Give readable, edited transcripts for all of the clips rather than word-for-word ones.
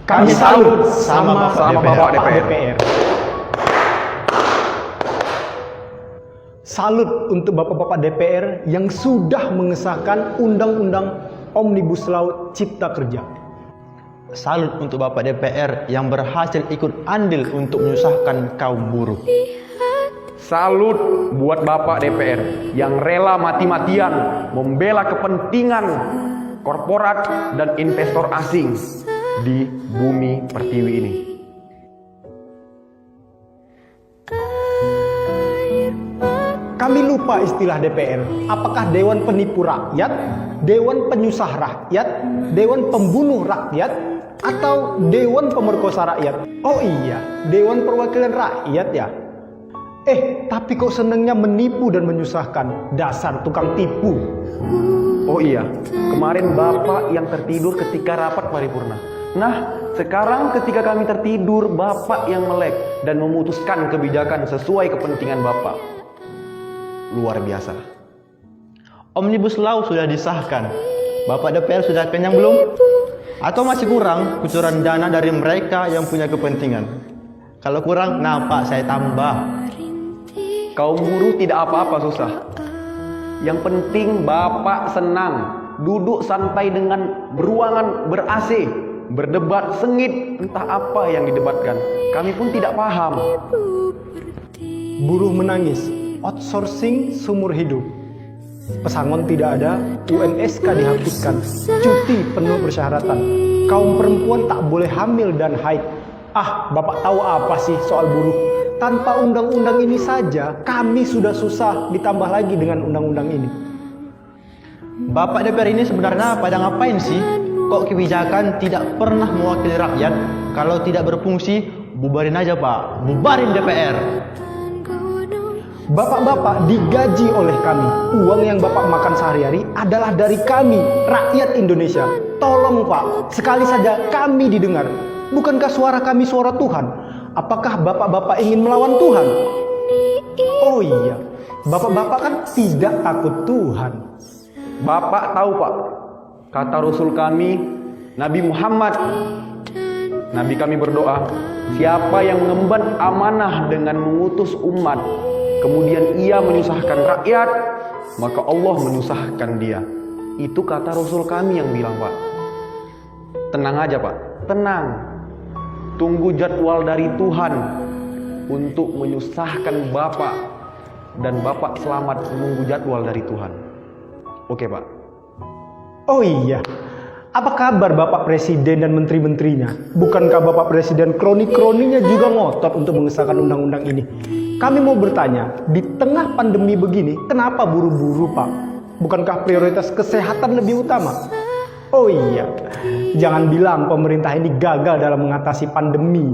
Kami salut sama Bapak DPR. Salut untuk Bapak-Bapak DPR yang sudah mengesahkan Undang-Undang Omnibus Law Cipta Kerja. Salut untuk Bapak DPR yang berhasil ikut andil untuk menyusahkan kaum buruh. Salut buat Bapak DPR yang rela mati-matian membela kepentingan korporat dan investor asing di bumi pertiwi ini. Kami lupa istilah DPR. Apakah Dewan Penipu Rakyat, Dewan Penyusah Rakyat, Dewan Pembunuh Rakyat, atau Dewan Pemerkosa Rakyat? Oh iya, Dewan Perwakilan Rakyat ya. Tapi kok senengnya menipu dan menyusahkan? Dasar tukang tipu. Oh iya, kemarin Bapak yang tertidur ketika rapat paripurna. Nah, sekarang ketika kami tertidur, Bapak yang melek dan memutuskan kebijakan sesuai kepentingan Bapak. Luar biasa. Omnibus Law sudah disahkan. Bapak DPR sudah kenyang belum? Atau masih kurang kucuran dana dari mereka yang punya kepentingan? Kalau kurang, nah Pak, saya tambah. Kaum buruh tidak apa-apa susah. Yang penting Bapak senang, duduk santai dengan beruangan ber-AC, berdebat sengit, entah apa yang didebatkan. Kami pun tidak paham. Buruh menangis, outsourcing seumur hidup. Pesangon tidak ada, UMSK dihapuskan, cuti penuh persyaratan. Kaum perempuan tak boleh hamil dan haid. Bapak tahu apa sih soal buruh? Tanpa undang-undang ini saja, kami sudah susah, ditambah lagi dengan undang-undang ini. Bapak DPR ini sebenarnya pada ngapain sih? Kok kebijakan tidak pernah mewakili rakyat? Kalau tidak berfungsi, bubarin aja Pak, bubarin DPR. Bapak-bapak digaji oleh kami. Uang yang Bapak makan sehari-hari adalah dari kami, rakyat Indonesia. Tolong Pak, sekali saja kami didengar. Bukankah suara kami suara Tuhan? Apakah bapak-bapak ingin melawan Tuhan? Oh iya, bapak-bapak kan tidak takut Tuhan. Bapak tahu Pak, kata Rasul kami, Nabi Muhammad. Nabi kami berdoa, siapa yang mengemban amanah dengan mengutus umat, kemudian ia menyusahkan rakyat, maka Allah menyusahkan dia. Itu kata Rasul kami yang bilang Pak. Tenang aja Pak, tenang. Tunggu jadwal dari Tuhan untuk menyusahkan Bapak, dan Bapak selamat menunggu jadwal dari Tuhan. Oke Pak. Oh iya, apa kabar Bapak Presiden dan menteri-menterinya? Bukankah Bapak Presiden kroni-kroninya juga ngotot untuk mengesahkan undang-undang ini? Kami mau bertanya, di tengah pandemi begini, kenapa buru-buru Pak? Bukankah prioritas kesehatan lebih utama? Oh iya, jangan bilang pemerintah ini gagal dalam mengatasi pandemi.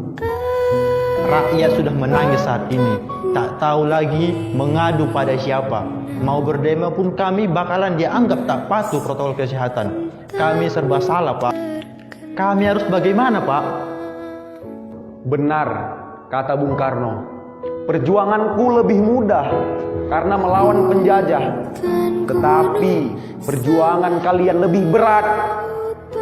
Rakyat sudah menangis saat ini, tak tahu lagi mengadu pada siapa. Mau berdemo pun kami bakalan dianggap tak patuh protokol kesehatan. Kami serba salah Pak. Kami harus bagaimana Pak? Benar, kata Bung Karno. Perjuanganku lebih mudah karena melawan penjajah. Tetapi perjuangan kalian lebih berat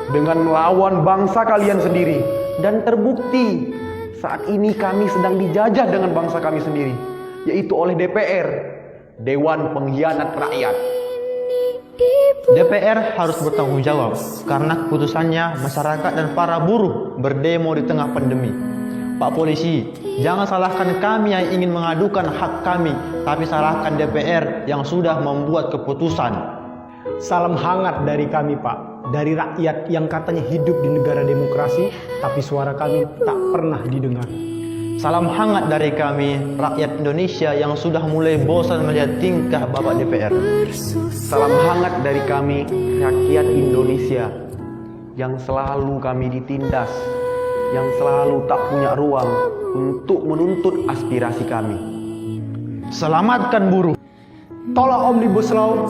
dengan melawan bangsa kalian sendiri. Dan terbukti saat ini kami sedang dijajah dengan bangsa kami sendiri, yaitu oleh DPR, Dewan Pengkhianat Rakyat. DPR harus bertanggung jawab karena keputusannya masyarakat dan para buruh berdemo di tengah pandemi. Pak Polisi, jangan salahkan kami yang ingin mengadukan hak kami, tapi salahkan DPR yang sudah membuat keputusan. Salam hangat dari kami Pak, dari rakyat yang katanya hidup di negara demokrasi, tapi suara kami tak pernah didengar. Salam hangat dari kami, rakyat Indonesia yang sudah mulai bosan melihat tingkah Bapak DPR. Salam hangat dari kami, rakyat Indonesia yang selalu kami ditindas, yang selalu tak punya ruang untuk menuntut aspirasi kami. Selamatkan buruh. Tolak Omnibus Law.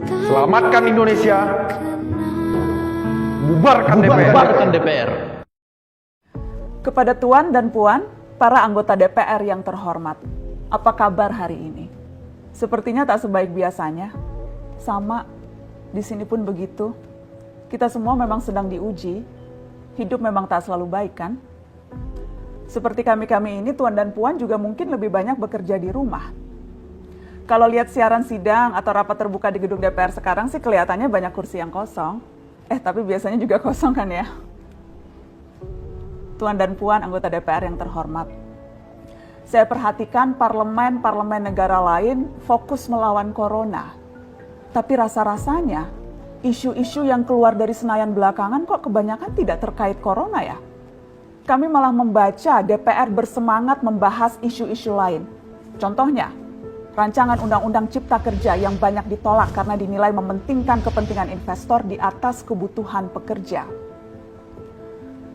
Selamatkan Indonesia. Bubarkan DPR. Bubarkan DPR. Kepada Tuan dan Puan, para anggota DPR yang terhormat, apa kabar hari ini? Sepertinya tak sebaik biasanya. Sama, di sini pun begitu. Kita semua memang sedang diuji. hidup memang tak selalu baik kan? Seperti kami-kami ini, Tuan dan Puan juga mungkin lebih banyak bekerja di rumah. Kalau lihat siaran sidang atau rapat terbuka di gedung DPR sekarang sih kelihatannya banyak kursi yang kosong. Tapi biasanya juga kosong kan ya? Tuan dan Puan anggota DPR yang terhormat. Saya perhatikan parlemen-parlemen negara lain fokus melawan corona. Tapi rasa-rasanya isu-isu yang keluar dari Senayan belakangan kok kebanyakan tidak terkait corona ya? Kami malah membaca DPR bersemangat membahas isu-isu lain. Contohnya, rancangan Undang-Undang Cipta Kerja yang banyak ditolak karena dinilai mementingkan kepentingan investor di atas kebutuhan pekerja.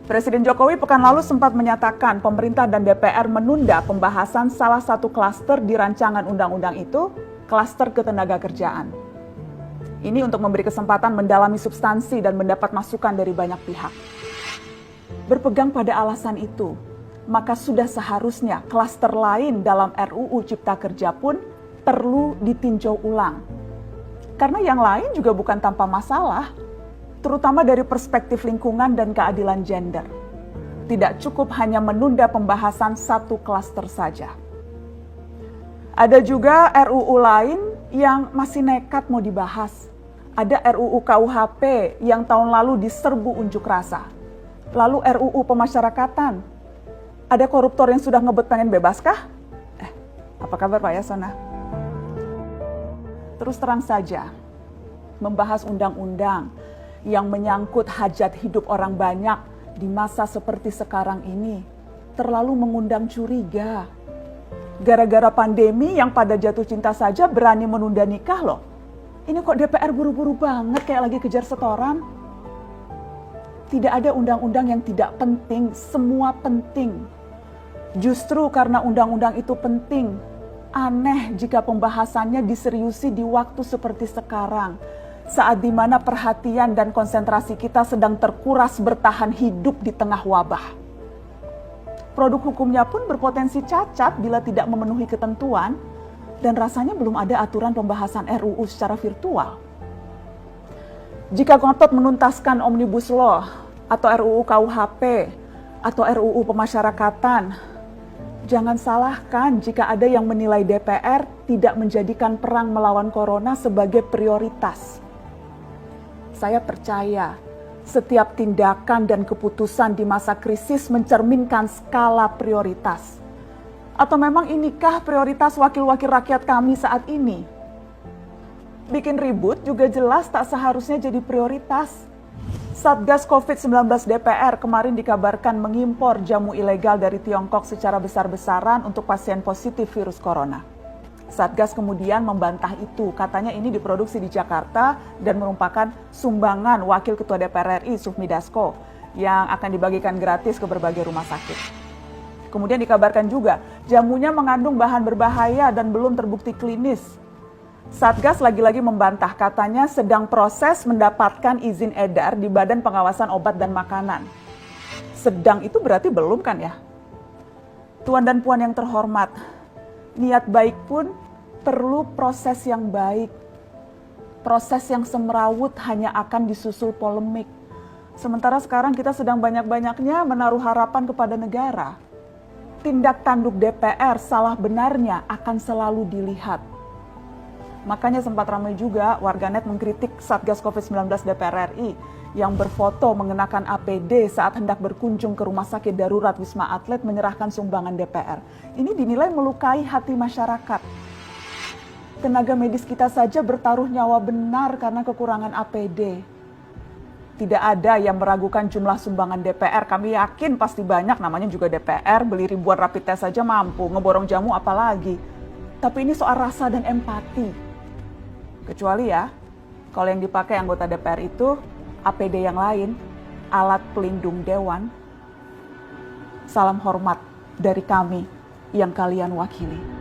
Presiden Jokowi pekan lalu sempat menyatakan pemerintah dan DPR menunda pembahasan salah satu klaster di rancangan undang-undang itu, klaster ketenagakerjaan. Ini untuk memberi kesempatan mendalami substansi dan mendapat masukan dari banyak pihak. Berpegang pada alasan itu, maka sudah seharusnya klaster lain dalam RUU Cipta Kerja pun perlu ditinjau ulang. Karena yang lain juga bukan tanpa masalah, terutama dari perspektif lingkungan dan keadilan gender. Tidak cukup hanya menunda pembahasan satu klaster saja. Ada juga RUU lain yang masih nekat mau dibahas. Ada RUU KUHP yang tahun lalu diserbu unjuk rasa. Lalu RUU pemasyarakatan. Ada koruptor yang sudah ngebet pengen bebas kah? Apa kabar Pak Yasona? Terus terang saja, membahas undang-undang yang menyangkut hajat hidup orang banyak di masa seperti sekarang ini terlalu mengundang curiga. Gara-gara pandemi yang pada jatuh cinta saja berani menunda nikah loh. Ini kok DPR buru-buru banget kayak lagi kejar setoran? Tidak ada undang-undang yang tidak penting, semua penting. Justru karena undang-undang itu penting, aneh jika pembahasannya diseriusi di waktu seperti sekarang, saat di mana perhatian dan konsentrasi kita sedang terkuras bertahan hidup di tengah wabah. Produk hukumnya pun berpotensi cacat bila tidak memenuhi ketentuan, dan rasanya belum ada aturan pembahasan RUU secara virtual. Jika ngotot menuntaskan Omnibus Law atau RUU KUHP atau RUU pemasyarakatan, jangan salahkan jika ada yang menilai DPR tidak menjadikan perang melawan corona sebagai prioritas. Saya percaya setiap tindakan dan keputusan di masa krisis mencerminkan skala prioritas. Atau memang inikah prioritas wakil-wakil rakyat kami saat ini? Bikin ribut juga jelas tak seharusnya jadi prioritas. Satgas COVID-19 DPR kemarin dikabarkan mengimpor jamu ilegal dari Tiongkok secara besar-besaran untuk pasien positif virus corona. Satgas kemudian membantah itu, katanya ini diproduksi di Jakarta dan merupakan sumbangan Wakil Ketua DPR RI Sufmi Dasko yang akan dibagikan gratis ke berbagai rumah sakit. Kemudian dikabarkan juga jamunya mengandung bahan berbahaya dan belum terbukti klinis. Satgas lagi-lagi membantah, katanya sedang proses mendapatkan izin edar di Badan Pengawasan Obat dan Makanan. Sedang itu berarti belum kan ya? Tuan dan Puan yang terhormat, niat baik pun perlu proses yang baik. Proses yang semrawut hanya akan disusul polemik. Sementara sekarang kita sedang banyak-banyaknya menaruh harapan kepada negara. Tindak tanduk DPR salah benarnya akan selalu dilihat. Makanya sempat ramai juga warganet mengkritik Satgas COVID-19 DPR RI yang berfoto mengenakan APD saat hendak berkunjung ke rumah sakit darurat Wisma Atlet menyerahkan sumbangan DPR. Ini dinilai melukai hati masyarakat. Tenaga medis kita saja bertaruh nyawa benar karena kekurangan APD. Tidak ada yang meragukan jumlah sumbangan DPR. Kami yakin pasti banyak, namanya juga DPR, beli ribuan rapid test saja mampu, ngeborong jamu apalagi. Tapi ini soal rasa dan empati. Kecuali ya, kalau yang dipakai anggota DPR itu APD yang lain, alat pelindung dewan. Salam hormat dari kami yang kalian wakili.